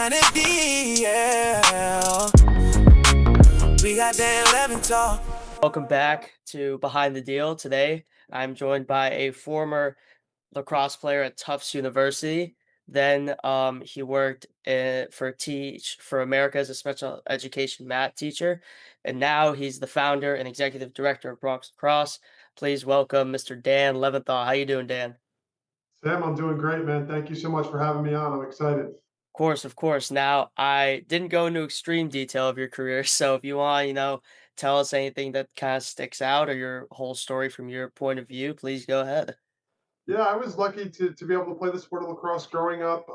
behind the DL. We got Dan Leventhal. Welcome back to Behind the Deal. Today, I'm joined by a former lacrosse player at Tufts University. Then he worked for Teach for America as a special education math teacher, and now he's the founder and executive director of Bronx Lacrosse. Please welcome Mr. Dan Leventhal. How you doing, Dan? Sam, I'm doing great, man. Thank you so much for having me on. I'm excited. Of course, of course. Now, I didn't go into extreme detail of your career, so if you want, tell us anything that kind of sticks out or your whole story from your point of view, please go ahead. Yeah, I was lucky to be able to play the sport of lacrosse growing up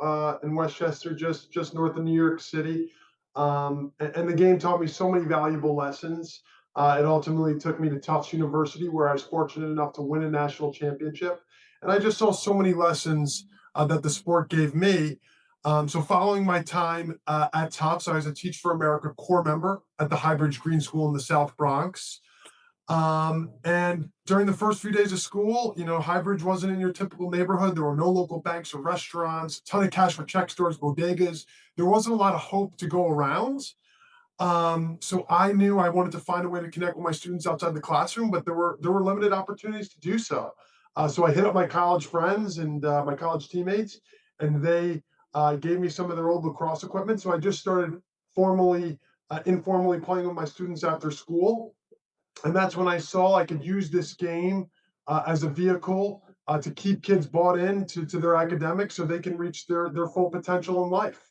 in Westchester, just north of New York City. And the game taught me so many valuable lessons. It ultimately took me to Tufts University, where I was fortunate enough to win a national championship. And I just saw so many lessons that the sport gave me. So, following my time at Tufts, I was a Teach for America core member at the Highbridge Green School in the South Bronx. And during the first few days of school, Highbridge wasn't in your typical neighborhood. There were no local banks or restaurants, a ton of cash for check stores, bodegas. There wasn't a lot of hope to go around. So I knew I wanted to find a way to connect with my students outside the classroom, but there were limited opportunities to do so. So I hit up my college friends and my college teammates, and they gave me some of their old lacrosse equipment. So I just started informally playing with my students after school, and that's when I saw I could use this game as a vehicle to keep kids bought in to their academics so they can reach their full potential in life.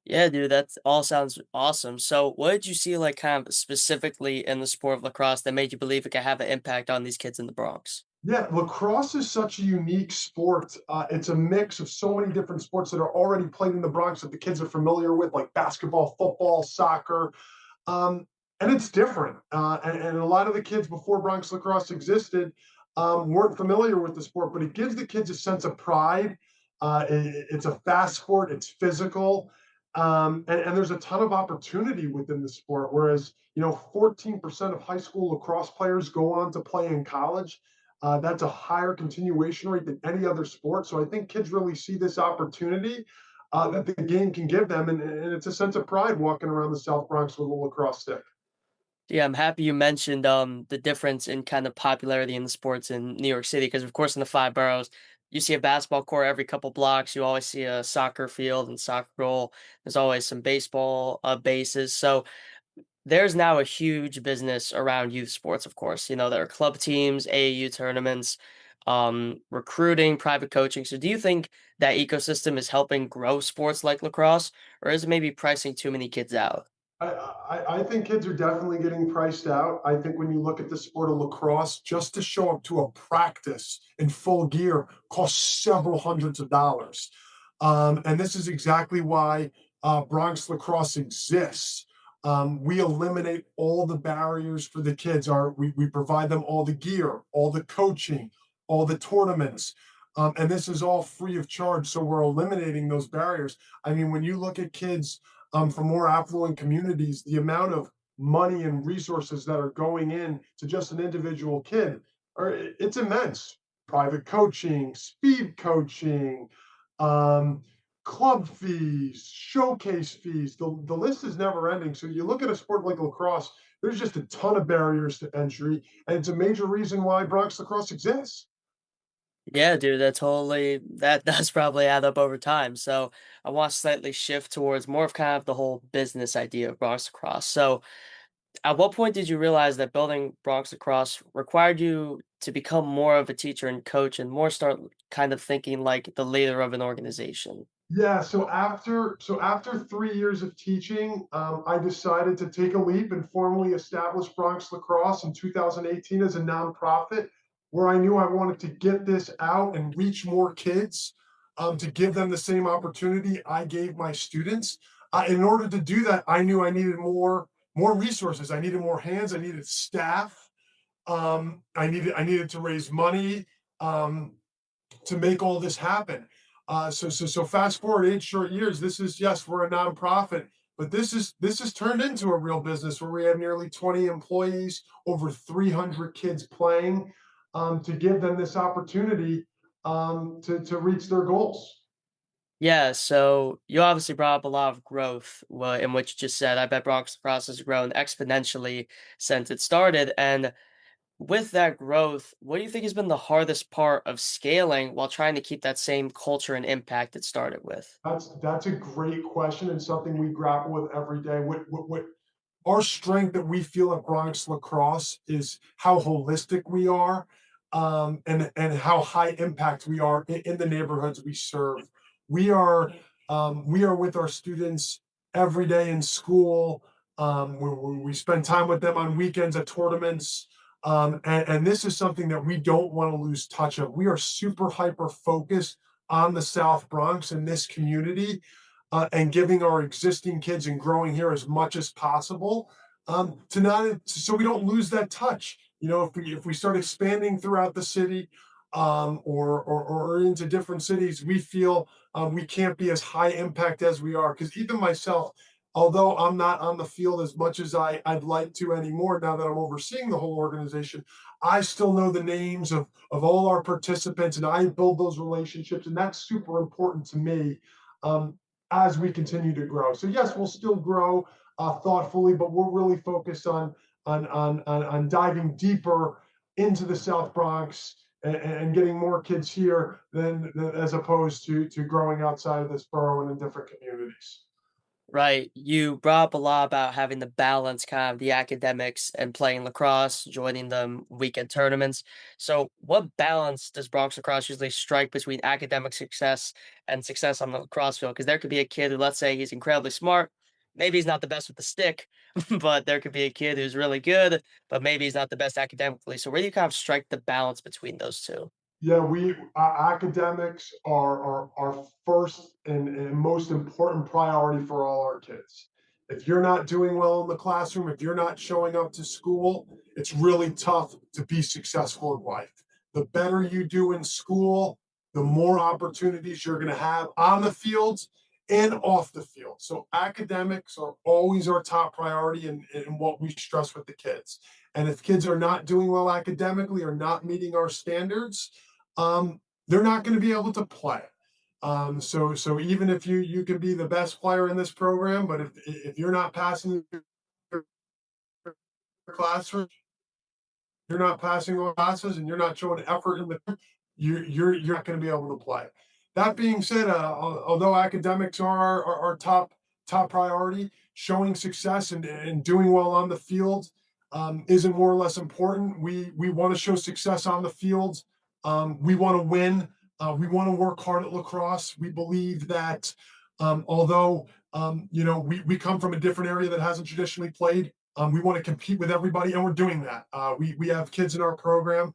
Yeah, dude, that all sounds awesome. So, what did you see, like, kind of specifically in the sport of lacrosse that made you believe it could have an impact on these kids in the Bronx? Yeah, lacrosse is such a unique sport. It's a mix of so many different sports that are already played in the Bronx that the kids are familiar with, like basketball, football, soccer. Um, and it's different. And a lot of the kids before Bronx Lacrosse existed weren't familiar with the sport, but it gives the kids a sense of pride. It's a fast sport, it's physical, and there's a ton of opportunity within the sport. Whereas, 14% of high school lacrosse players go on to play in college. That's a higher continuation rate than any other sport. So I think kids really see this opportunity that the game can give them, and it's a sense of pride walking around the South Bronx with a lacrosse stick. Yeah, I'm happy you mentioned the difference in kind of popularity in the sports in New York City because, of course, in the five boroughs, you see a basketball court every couple blocks. You always see a soccer field and soccer goal. There's always some baseball bases. So, there's now a huge business around youth sports, of course. There are club teams, AAU tournaments, recruiting, private coaching. So do you think that ecosystem is helping grow sports like lacrosse, or is it maybe pricing too many kids out? I think kids are definitely getting priced out. I think when you look at the sport of lacrosse, just to show up to a practice in full gear costs several hundreds of dollars. And this is exactly why Bronx Lacrosse exists. We eliminate all the barriers for the kids. We provide them all the gear, all the coaching, all the tournaments. And this is all free of charge. So we're eliminating those barriers. I mean, when you look at kids from more affluent communities, the amount of money and resources that are going in to just an individual kid it's immense. Private coaching, speed coaching, um, club fees, showcase fees. The list is never ending. So you look at a sport like lacrosse, there's just a ton of barriers to entry, and it's a major reason why Bronx Lacrosse exists. Yeah, dude, that does probably add up over time. So I want to slightly shift towards more of kind of the whole business idea of Bronx Lacrosse. So at what point did you realize that building Bronx Lacrosse required you to become more of a teacher and coach and more start kind of thinking like the leader of an organization? Yeah, so after 3 years of teaching, I decided to take a leap and formally establish Bronx Lacrosse in 2018 as a nonprofit, where I knew I wanted to get this out and reach more kids, to give them the same opportunity I gave my students. In order to do that, I knew I needed more resources. I needed more hands. I needed staff. I needed to raise money. To make all this happen. So fast forward 8 short years. This is, yes, we're a nonprofit, but this is turned into a real business where we have nearly 20 employees, over 300 kids playing, to give them this opportunity to reach their goals. Yeah, so you obviously brought up a lot of growth in what you just said. I bet Bronx Lacrosse has grown exponentially since it started. And with that growth, what do you think has been the hardest part of scaling while trying to keep that same culture and impact it started with? That's a great question and something we grapple with every day. What our strength that we feel at Bronx Lacrosse is how holistic we are, and how high impact we are in the neighborhoods we serve. We are we are with our students every day in school. We spend time with them on weekends at tournaments. And this is something that we don't want to lose touch of. We are super hyper focused on the South Bronx and this community, and giving our existing kids and growing here as much as possible, to not so we don't lose that touch. You know, if we start expanding throughout the city, or into different cities, we feel we can't be as high impact as we are. Because even myself, although I'm not on the field as much as I'd like to anymore, now that I'm overseeing the whole organization, I still know the names of all our participants, and I build those relationships, and that's super important to me. Um, as we continue to grow. So yes, we'll still grow thoughtfully, but we're really focused on diving deeper into the South Bronx, and getting more kids here than as opposed to growing outside of this borough and in different communities. Right. You brought up a lot about having the balance, kind of the academics and playing lacrosse, joining them weekend tournaments. So, what balance does Bronx lacrosse usually strike between academic success and success on the lacrosse field? Because there could be a kid who, let's say, he's incredibly smart. Maybe he's not the best with the stick, but there could be a kid who's really good, but maybe he's not the best academically. So, where do you kind of strike the balance between those two? Yeah, we academics are our first and most important priority for all our kids. If you're not doing well in the classroom, if you're not showing up to school, it's really tough to be successful in life. The better you do in school, the more opportunities you're going to have on the fields and off the field. So academics are always our top priority in what we stress with the kids. And if kids are not doing well academically or not meeting our standards, they're not going to be able to play. So even if you can be the best player in this program, but if you're not passing your classroom, you're not passing all classes, and you're not showing effort in the, you're not going to be able to play. That being said, although academics are our top priority, showing success and doing well on the field isn't more or less important. We want to show success on the field. We want to win. We want to work hard at lacrosse. We believe that, although we come from a different area that hasn't traditionally played, we want to compete with everybody, and we're doing that. We have kids in our program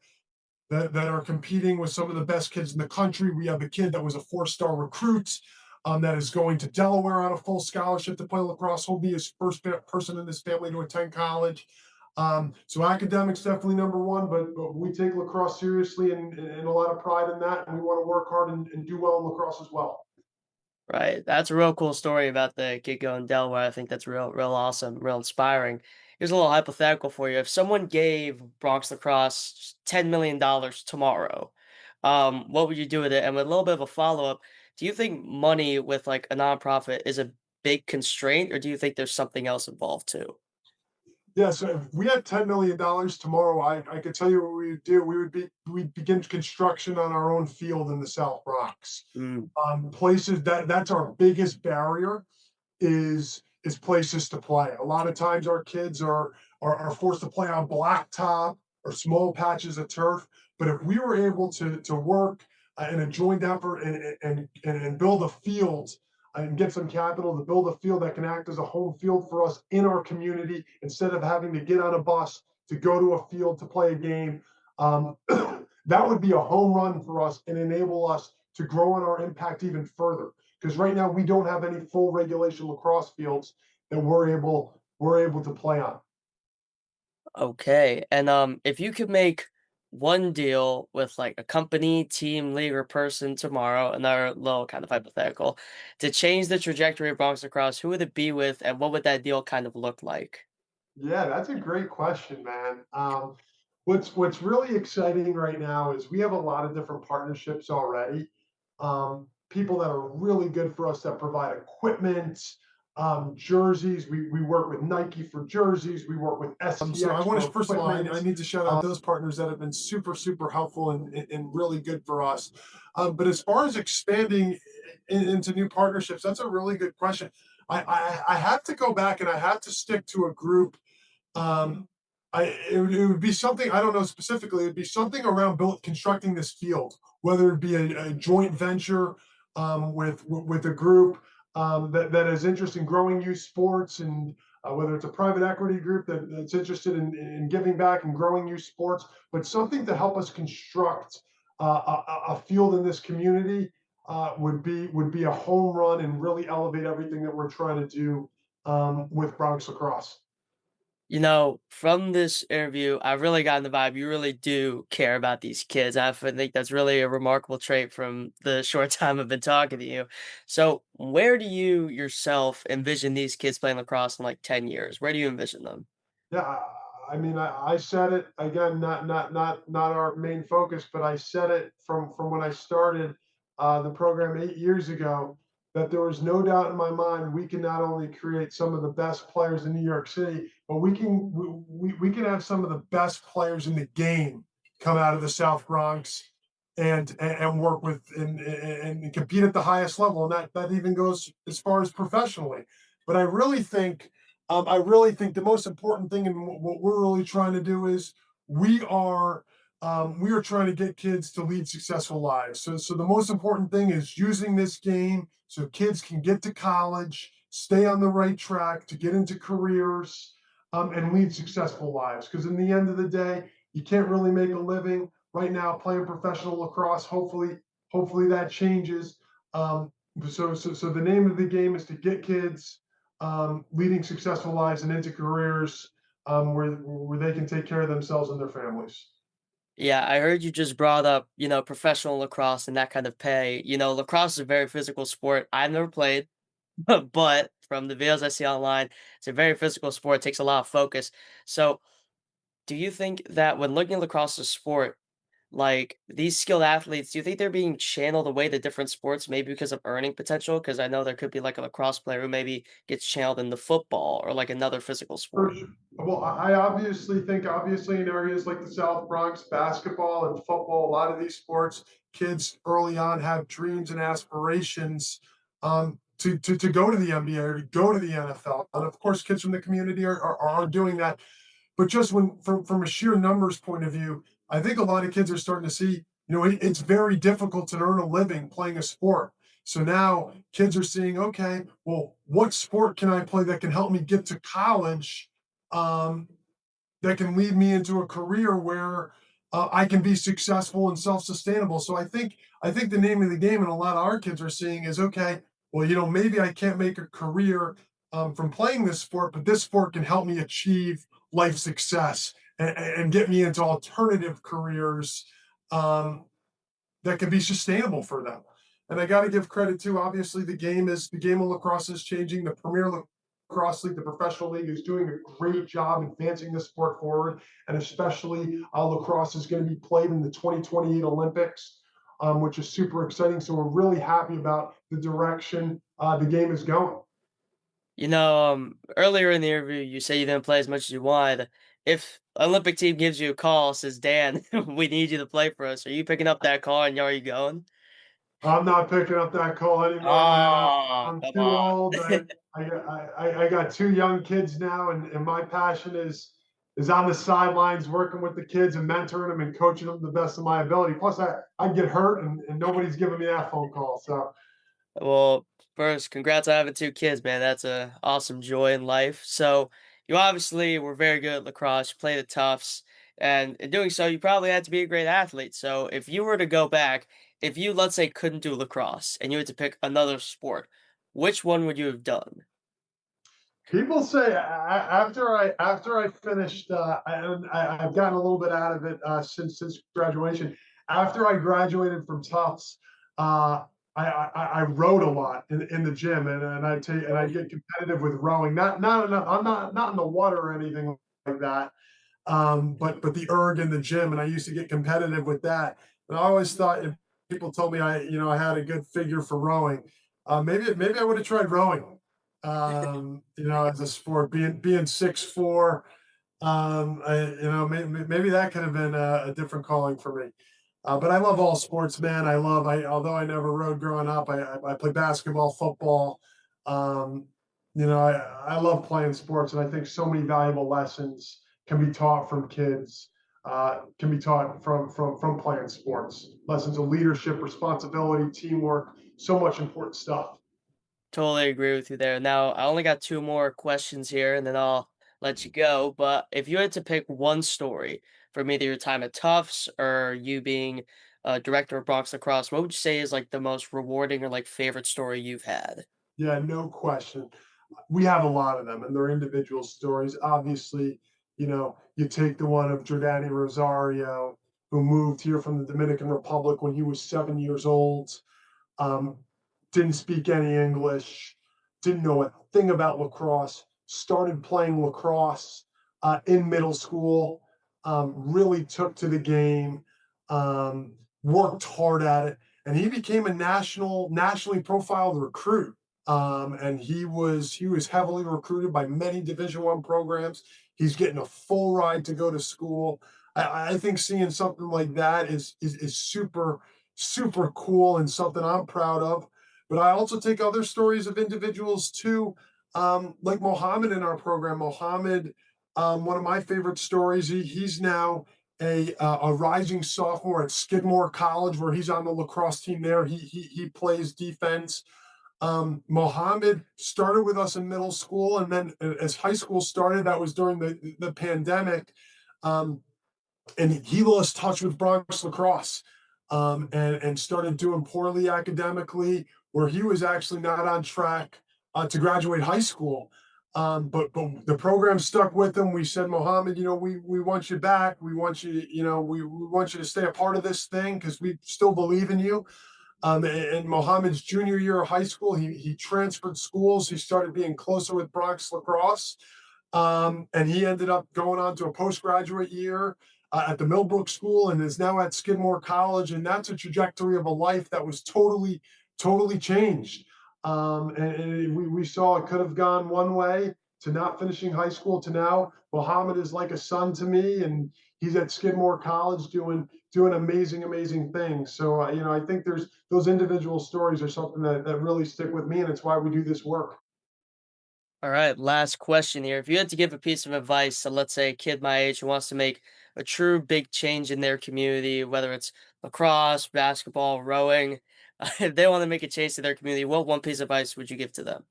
that are competing with some of the best kids in the country. We have a kid that was a four-star recruit, that is going to Delaware on a full scholarship to play lacrosse. He'll be his first person in this family to attend college. So academics definitely number one, but we take lacrosse seriously, and a lot of pride in that, and we want to work hard and do well in lacrosse as well. Right. That's a real cool story about the kid going Delaware. I think that's real awesome, real inspiring. Here's a little hypothetical for you. If someone gave Bronx Lacrosse $10 million tomorrow, what would you do with it? And with a little bit of a follow-up, do you think money with like a nonprofit is a big constraint, or do you think there's something else involved too? Yeah, so if we had $10 million tomorrow, I could tell you what we would do. We'd begin construction on our own field in the South Bronx. Mm, Places that's our biggest barrier, is places to play. A lot of times our kids are forced to play on blacktop or small patches of turf. But if we were able to work in a joint effort, and build a field, and get some capital to build a field that can act as a home field for us in our community, instead of having to get on a bus to go to a field to play a game, that would be a home run for us and enable us to grow in our impact even further, because right now we don't have any full regulation lacrosse fields that we're able to play on. okay. And if you could make one deal with like a company, team, league, or person tomorrow, another little kind of hypothetical, to change the trajectory of Bronx Lacrosse, who would it be with, and what would that deal kind of look like? Yeah, that's a great question, man. What's really exciting right now is we have a lot of different partnerships already. people that are really good for us that provide equipment, jerseys. We work with Nike for jerseys. We work with So I STX want for to first of all, I equipment. need to shout out those partners that have been super helpful and really good for us. But as far as expanding into new partnerships, that's a really good question. I have to go back and I have to stick to a group. It would be something I don't know specifically. It would be something around constructing this field, whether it be a joint venture with a group that is interested in growing youth sports, and whether it's a private equity group that's interested in giving back and growing youth sports, but something to help us construct a field in this community would be a home run and really elevate everything that we're trying to do with Bronx Lacrosse. From this interview, I really gotten the vibe you really do care about these kids. Think that's really a remarkable trait from the short time I've been talking to you. So, where do you yourself envision these kids playing lacrosse in like 10 years? Where do you envision them? Yeah, I mean, I said it again, not our main focus, but I said it from when I started the program 8 years ago, that there was no doubt in my mind we can not only create some of the best players in New York City, but we can have some of the best players in the game come out of the South Bronx and work with and compete at the highest level, and that even goes as far as professionally. But I really think the most important thing and what we're really trying to do is we are we are trying to get kids to lead successful lives. So the most important thing is using this game so kids can get to college, stay on the right track to get into careers, and lead successful lives. Because in the end of the day, you can't really make a living right now playing professional lacrosse. Hopefully that changes. So the name of the game is to get kids leading successful lives and into careers where they can take care of themselves and their families. Yeah, I heard you just brought up, professional lacrosse and that kind of pay. Lacrosse is a very physical sport. I've never played, but from the videos I see online, it's a very physical sport. It takes a lot of focus. So, do you think that when looking at lacrosse as a sport, like these skilled athletes, do you think they're being channeled away to different sports, maybe because of earning potential? Because I know there could be like a lacrosse player who maybe gets channeled into football or like another physical For sport. sure. Well, I obviously think, obviously, in areas like the South Bronx, basketball and football, a lot of these sports, kids early on have dreams and aspirations to go to the NBA or to go to the NFL. And of course, kids from the community are doing that. But just from a sheer numbers point of view, I think a lot of kids are starting to see, it's very difficult to earn a living playing a sport. So now kids are seeing, okay, well, what sport can I play that can help me get to college, um, that can lead me into a career where I can be successful and self-sustainable. So I think the name of the game, and a lot of our kids are seeing, is okay. Well, maybe I can't make a career from playing this sport, but this sport can help me achieve life success and get me into alternative careers um, that can be sustainable for them. And I got to give credit to, obviously, the game of lacrosse is changing. The Premier Lacrosse League, the professional league, is doing a great job advancing the sport forward. And especially lacrosse is going to be played in the 2028 Olympics, which is super exciting. So we're really happy about the direction the game is going. Earlier in the interview, you say you didn't play as much as you wanted. If Olympic team gives you a call, says Dan, we need you to play for us. Are you picking up that call and are you going? I'm not picking up that call anymore, man. Oh, I'm come too on. old. I got two young kids now, and my passion is on the sidelines working with the kids and mentoring them and coaching them to the best of my ability. Plus, I get hurt, and nobody's giving me that phone call. So Well, first, congrats on having two kids, man. That's a awesome joy in life. So you obviously were very good at lacrosse. You played the Tufts, and in doing so, you probably had to be a great athlete. So if you were to go back, if you let's say couldn't do lacrosse and you had to pick another sport, which one would you have done? people say after I finished, I've gotten a little bit out of it since graduation. After I graduated from Tufts, I rowed a lot in the gym, and I get competitive with rowing. I'm not in the water or anything like that. But the erg in the gym, and I used to get competitive with that. And I always thought people told me I had a good figure for rowing. Maybe I would have tried rowing. As a sport, being 6'4", maybe that could have been a different calling for me. But I love all sports, man. Although I never rowed growing up, I play basketball, football. Um, I love playing sports, and I think so many valuable lessons can be taught from kids, can be taught from playing sports. Lessons of leadership, responsibility, teamwork, so much important stuff. Totally agree with you there. Now, I only got two more questions here and then I'll let you go. But if you had to pick one story from either your time at Tufts or you being a director of Bronx Lacrosse, what would you say is like the most rewarding or like favorite story you've had? Yeah, no question. We have a lot of them, and they're individual stories. Obviously, you take the one of Jordani Rosario, who moved here from the Dominican Republic when he was 7 years old, um, didn't speak any English, didn't know a thing about lacrosse, started playing lacrosse in middle school, really took to the game, worked hard at it, and he became a nationally profiled recruit. And he was heavily recruited by many Division I programs. He's getting a full ride to go to school. I think seeing something like that is super cool and something I'm proud of. But I also take other stories of individuals too, like Mohammed in our program. Mohammed, one of my favorite stories. He's now a rising sophomore at Skidmore College, where he's on the lacrosse team there. He plays defense. Mohammed started with us in middle school, and then as high school started, that was during the pandemic. Um, and he lost touch with Bronx Lacrosse, and started doing poorly academically, where he was actually not on track to graduate high school. But the program stuck with him. We said, Mohammed, we want you back. We want you, we want you to stay a part of this thing because we still believe in you. In Mohammed's junior year of high school, he transferred schools. He started being closer with Bronx Lacrosse, and he ended up going on to a postgraduate year at the Millbrook School and is now at Skidmore College. And that's a trajectory of a life that was totally changed. And we saw it could have gone one way to not finishing high school to now. Mohammed is like a son to me, and he's at Skidmore College doing amazing things. So I think there's those individual stories are something that really stick with me, and it's why we do this work. All right, last question here. If you had to give a piece of advice to, let's say, a kid my age who wants to make a true big change in their community, whether it's lacrosse, basketball, rowing, if they want to make a change to their community, what one piece of advice would you give to them?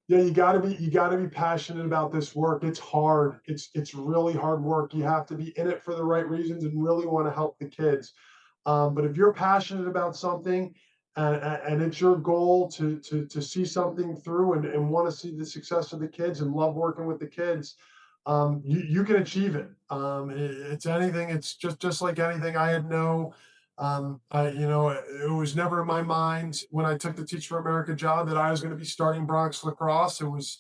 Yeah, you gotta be passionate about this work. It's hard. It's really hard work. You have to be in it for the right reasons and really want to help the kids. But if you're passionate about something, and it's your goal to see something through, and want to see the success of the kids and love working with the kids, you can achieve it. It's anything. It's just like anything. I had no, it was never in my mind when I took the Teach for America job that I was going to be starting Bronx Lacrosse. It was,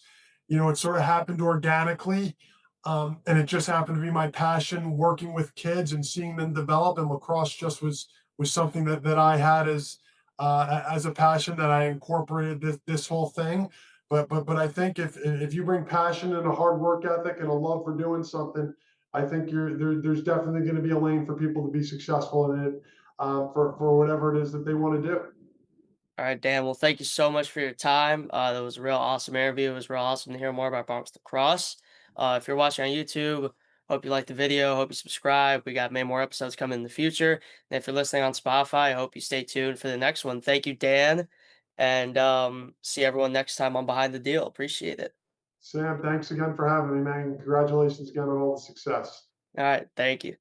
it sort of happened organically. And it just happened to be my passion working with kids and seeing them develop. And lacrosse just was something that I had as a passion that I incorporated this whole thing. But I think if you bring passion and a hard work ethic and a love for doing something, I think there's definitely going to be a lane for people to be successful in it, for whatever it is that they want to do. All right, Dan. Well, thank you so much for your time. That was a real awesome interview. It was real awesome to hear more about Bronx Lacrosse. If you're watching on YouTube, hope you liked the video. Hope you subscribe. We got many more episodes coming in the future. And if you're listening on Spotify, I hope you stay tuned for the next one. Thank you, Dan. And see everyone next time on Behind the Deal. Appreciate it. Sam, thanks again for having me, man. Congratulations again on all the success. All right. Thank you.